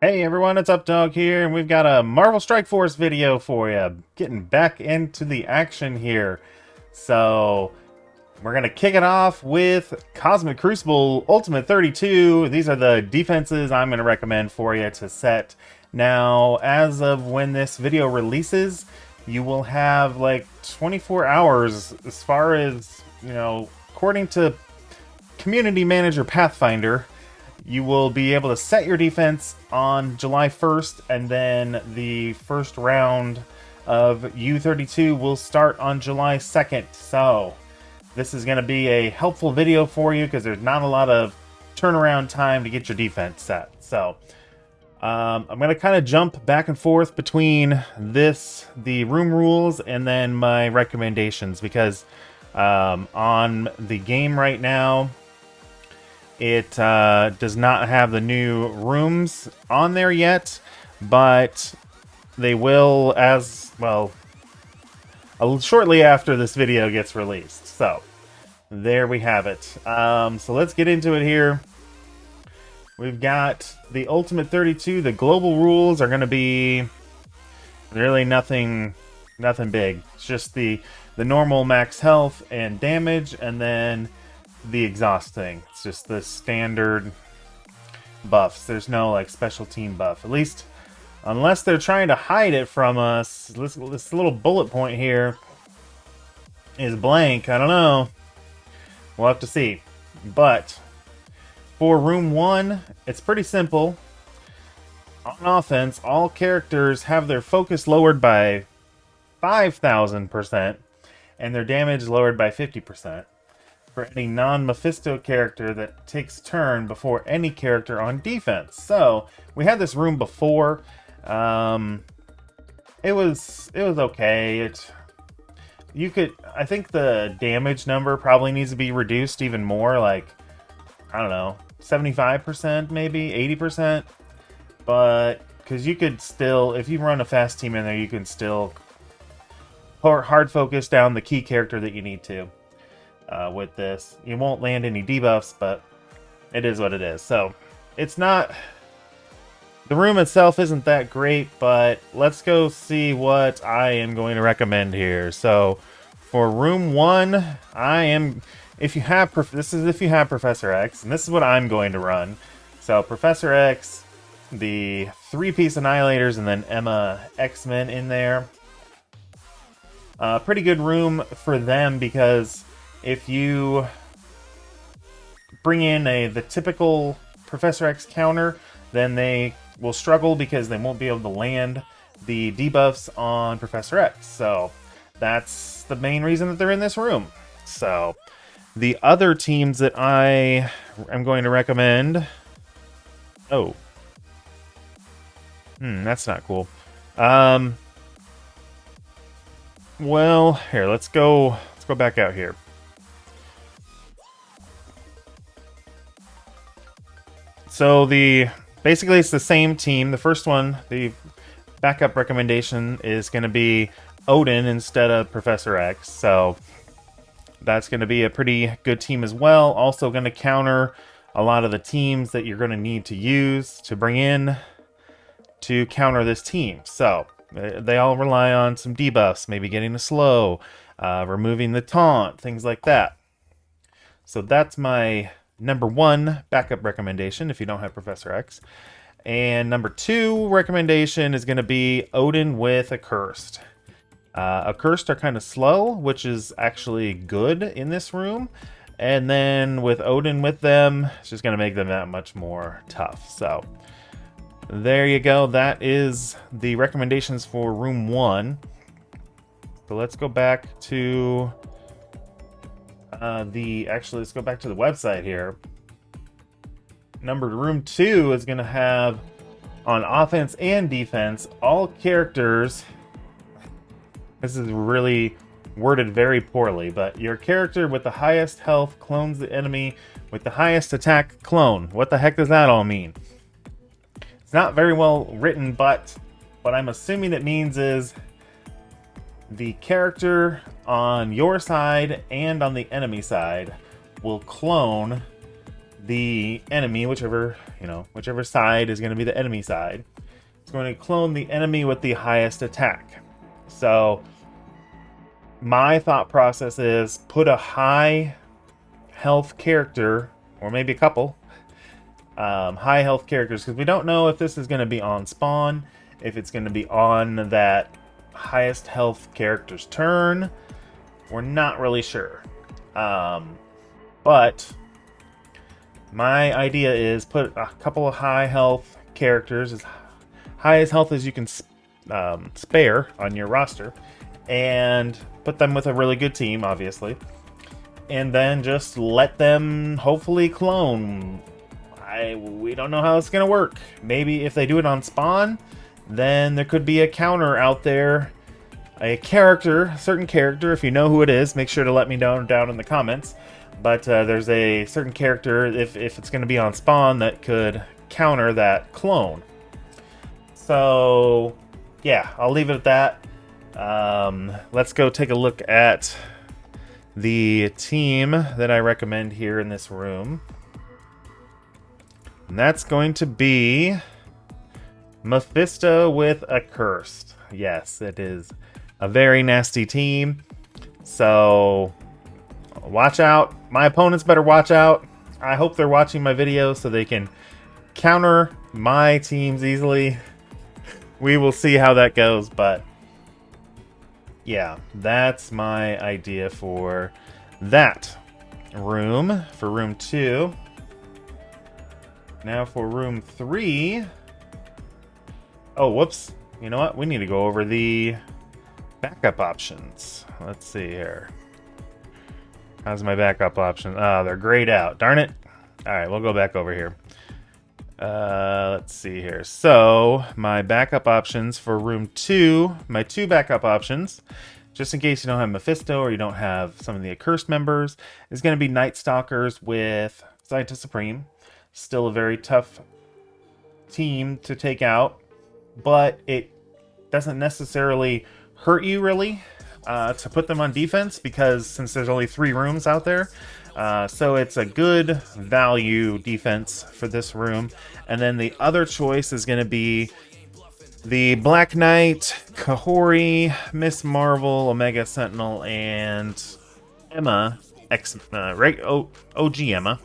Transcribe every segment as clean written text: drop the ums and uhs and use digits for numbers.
Hey everyone, it's UpDog here, and we've got a Marvel Strike Force video for you. Getting back into the action here. So, we're going to kick it off with Cosmic Crucible Ultimate 32. These are the defenses I'm going to recommend for you to set. Now, as of when this video releases, you will have like 24 hours as far as, according to Community Manager Pathfinder. You will be able to set your defense on July 1st, and then the first round of U32 will start on July 2nd. So, this is going to be a helpful video for you because there's not a lot of turnaround time to get your defense set. So, I'm going to kind of jump back and forth between the room rules, and then my recommendations because on the game right now, it does not have the new rooms on there yet, but they will as well shortly after this video gets released. So there we have it. So let's get into it here. We've got the Ultimate 32. The global rules are going to be really nothing big. It's just the normal max health and damage, and then the exhaust thing. It's just the standard buffs. There's no like special team buff, at least unless they're trying to hide it from us. This little bullet point here is blank. I don't know, we'll have to see. But for room 1, it's pretty simple. On offense, all characters have their focus lowered by 5,000% and their damage lowered by 50%. For any non-Mephisto character that takes a turn before any character on defense. So we had this room before. It was okay. I think the damage number probably needs to be reduced even more, like, I don't know, 75% maybe, 80%. But because you could still, if you run a fast team in there, you can still hard focus down the key character that you need to. With this, you won't land any debuffs, but it is what it is. So it's not, the room itself isn't that great, but let's go see what I am going to recommend here. So for room 1, if you have Professor X, and this is what I'm going to run. So Professor X, the 3-piece Annihilators, and then Emma X-Men in there. Pretty good room for them because if you bring in the typical Professor X counter, then they will struggle because they won't be able to land the debuffs on Professor X. So that's the main reason that they're in this room. So the other teams that I am going to recommend... Oh. That's not cool. Well, here, let's go back out here. So basically it's the same team. The first one, the backup recommendation is going to be Odin instead of Professor X. So that's going to be a pretty good team as well. Also going to counter a lot of the teams that you're going to need to use to bring in to counter this team. So they all rely on some debuffs, maybe getting a slow, removing the taunt, things like that. So that's my number 1 backup recommendation if you don't have Professor X. And number 2 recommendation is going to be Odin with Accursed. Accursed are kind of slow, which is actually good in this room. And then with Odin with them, it's just going to make them that much more tough. So there you go. That is the recommendations for room 1. So let's go back to... let's go back to the website here. Room 2 is going to have, on offense and defense, all characters. This is really worded very poorly, but your character with the highest health clones the enemy with the highest attack clone. What the heck does that all mean? It's not very well written, but what I'm assuming it means is the character on your side and on the enemy side will clone the enemy, whichever side is going to be the enemy side, is going to clone the enemy with the highest attack. So my thought process is put a high health character, or maybe a couple high health characters, because we don't know if this is going to be on spawn, if it's going to be on that highest health character's turn. We're not really sure. But my idea is put a couple of high health characters, as high as health as you can spare on your roster, and put them with a really good team, obviously, and then just let them hopefully clone. We don't know how it's going to work. Maybe if they do it on spawn, then there could be a counter out there. A certain character, if you know who it is, make sure to let me know down in the comments. But there's a certain character, if it's going to be on spawn, that could counter that clone. So, yeah, I'll leave it at that. Let's go take a look at the team that I recommend here in this room. And that's going to be Mephisto with a Cursed. Yes, it is a very nasty team. So watch out. My opponents better watch out. I hope they're watching my videos so they can counter my teams easily. We will see how that goes, but yeah, that's my idea for that room, for room 2. Now for room 3. Oh, whoops. You know what? We need to go over the backup options. Let's see here. How's my backup option? Oh, they're grayed out. Darn it. Alright, we'll go back over here. Let's see here. So, my backup options for room 2, my 2 backup options, just in case you don't have Mephisto or you don't have some of the Accursed members, is going to be Night Stalkers with Scientist Supreme. Still a very tough team to take out, but it doesn't necessarily hurt you really to put them on defense, because since there's only 3 rooms out there, so it's a good value defense for this room. And then the other choice is going to be the Black Knight, Kahori, Miss Marvel, Omega Sentinel, and Emma, OG Emma.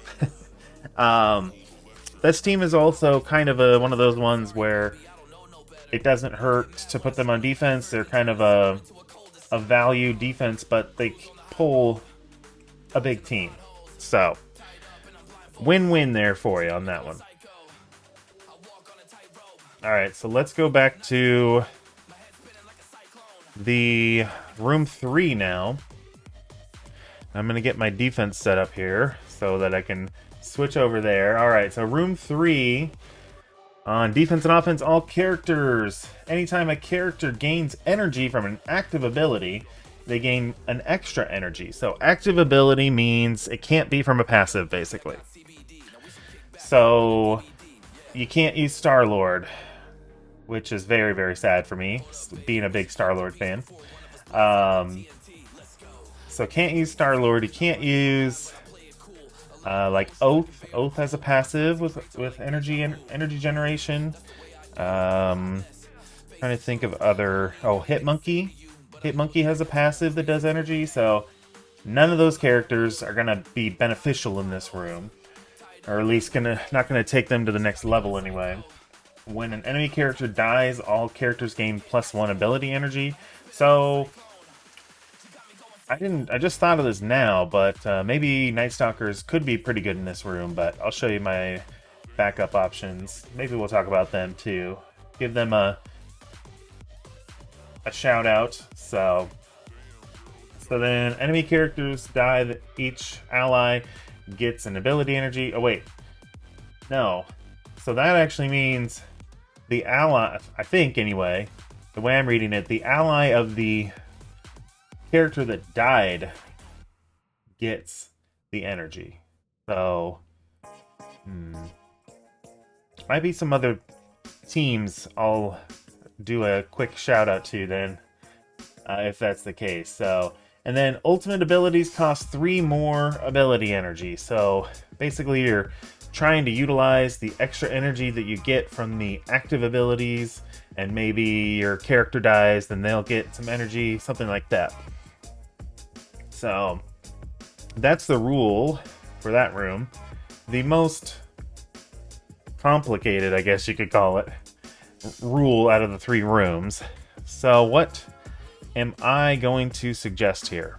This team is also kind of one of those ones where it doesn't hurt to put them on defense. They're kind of a value defense, but they pull a big team. So, win-win there for you on that one. Alright, so let's go back to the room 3 now. I'm going to get my defense set up here so that I can switch over there. Alright, so room 3, on defense and offense, all characters. Anytime a character gains energy from an active ability, they gain an extra energy. So active ability means it can't be from a passive, basically. So you can't use Star-Lord, which is very, very sad for me, being a big Star-Lord fan. So can't use Star-Lord. You can't use like Oath. Oath has a passive with energy generation. Trying to think of other. Oh, Hitmonkey. Hitmonkey has a passive that does energy. So none of those characters are gonna be beneficial in this room, or at least not gonna take them to the next level anyway. When an enemy character dies, all characters gain +1 ability energy. So I just thought of this now, but maybe Night Stalkers could be pretty good in this room, but I'll show you my backup options. Maybe we'll talk about them too. Give them a shout out. So then enemy characters die, each ally gets an ability energy. Oh wait, no. So that actually means the ally, I think anyway, the way I'm reading it, the ally of the character that died gets the energy. So might be some other teams I'll do a quick shout out to then, if that's the case. So And then ultimate abilities cost 3 more ability energy. So basically you're trying to utilize the extra energy that you get from the active abilities, and maybe your character dies, then they'll get some energy, something like that. So that's the rule for that room. The most complicated, I guess you could call it, rule out of the 3 rooms. So what am I going to suggest here?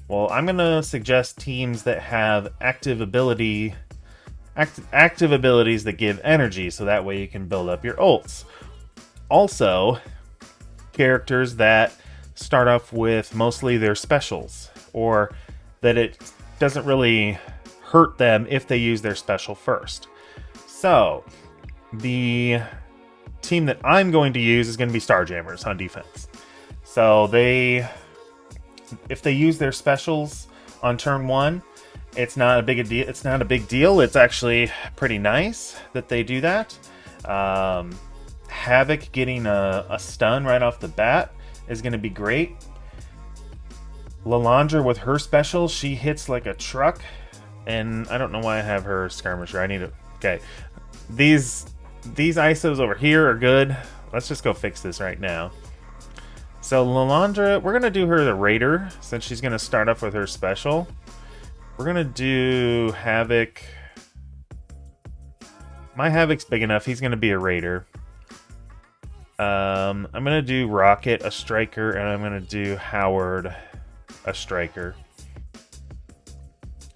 Well, I'm going to suggest teams that have active abilities that give energy, so that way you can build up your ults. Also, characters that start off with mostly their specials, or that it doesn't really hurt them if they use their special first. So, the team that I'm going to use is going to be Starjammers on defense. So if they use their specials on turn 1, it's not a big deal. It's not a big deal. It's actually pretty nice that they do that. Havoc getting a stun right off the bat is going to be great. Lalandra with her special, she hits like a truck, and I don't know why I have her skirmisher. I need to. Okay, these ISOs over here are good. Let's just go fix this right now. So Lalandra, we're gonna do her the Raider since she's gonna start off with her special. We're gonna do Havoc. My Havoc's big enough. He's gonna be a Raider. I'm gonna do Rocket, a striker, and I'm gonna do Howard, a striker.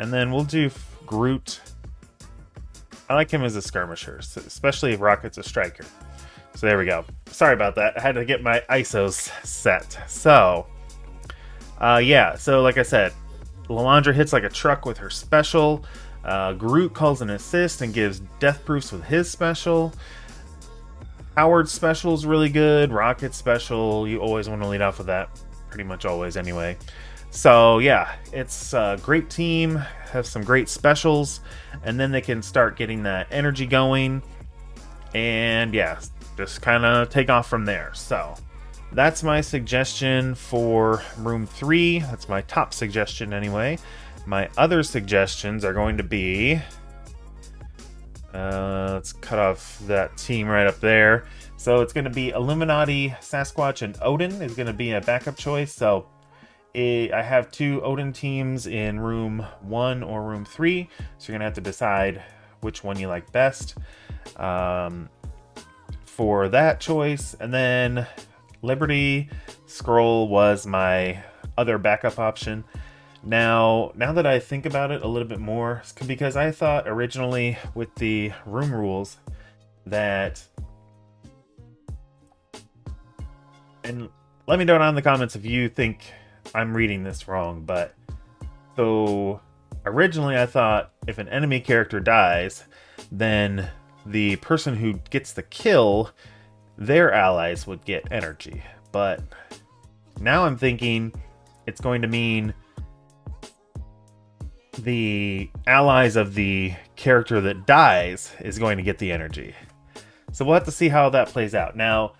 And then we'll do Groot. I like him as a skirmisher, especially if Rocket's a striker. So there we go. Sorry about that. I had to get my ISOs set. So, yeah. So like I said, Lalandra hits like a truck with her special. Groot calls an assist and gives death proofs with his special. Howard's special is really good. Rocket's special, you always want to lead off with that. Pretty much always anyway. So yeah, it's a great team. Have some great specials. And then they can start getting that energy going. And yeah, just kind of take off from there. So that's my suggestion for room 3. That's my top suggestion anyway. My other suggestions are going to be... let's cut off that team right up there. So it's going to be Illuminati, Sasquatch, and Odin is going to be a backup choice. So I have 2 Odin teams in room 1 or room 3. So you're going to have to decide which one you like best for that choice. And then Liberty Scroll was my other backup option. Now that I think about it a little bit more, because I thought originally with the room rules that, and let me know down in the comments if you think I'm reading this wrong, but so originally I thought if an enemy character dies, then the person who gets the kill, their allies would get energy. But now I'm thinking it's going to mean the allies of the character that dies is going to get the energy. So we'll have to see how that plays out. Now,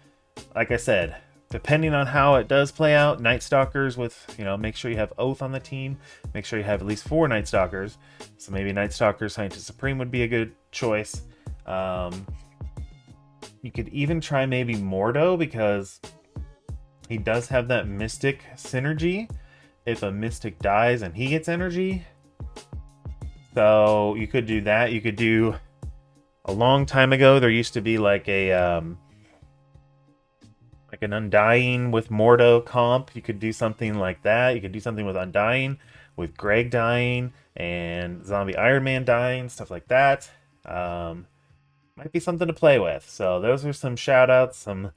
like I said, depending on how it does play out, Night Stalkers with, make sure you have Oath on the team. Make sure you have at least 4 Night Stalkers. So maybe Night Stalker Scientist Supreme would be a good choice. You could even try maybe Mordo, because he does have that Mystic synergy. If a Mystic dies and he gets energy. So you could do that. You could do, a long time ago, there used to be like an Undying with Mordo comp. You could do something like that. You could do something with Undying, with Greg dying, and Zombie Iron Man dying, stuff like that. Might be something to play with. So those are some shout outs, some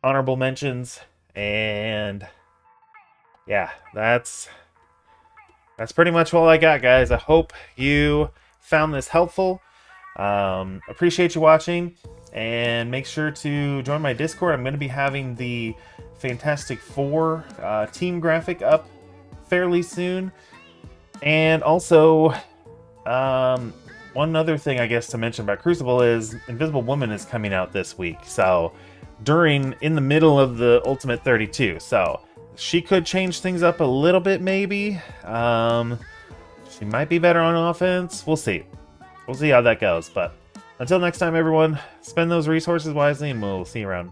honorable mentions, and yeah, that's pretty much all I got, guys. I hope you found this helpful. Appreciate you watching, and make sure to join my Discord. I'm going to be having the Fantastic Four team graphic up fairly soon. And also, one other thing I guess to mention about Crucible is Invisible Woman is coming out this week. So in the middle of the Ultimate 32. So She could change things up a little bit, maybe. She might be better on offense. We'll see. We'll see how that goes. But until next time, everyone, spend those resources wisely, and we'll see you around.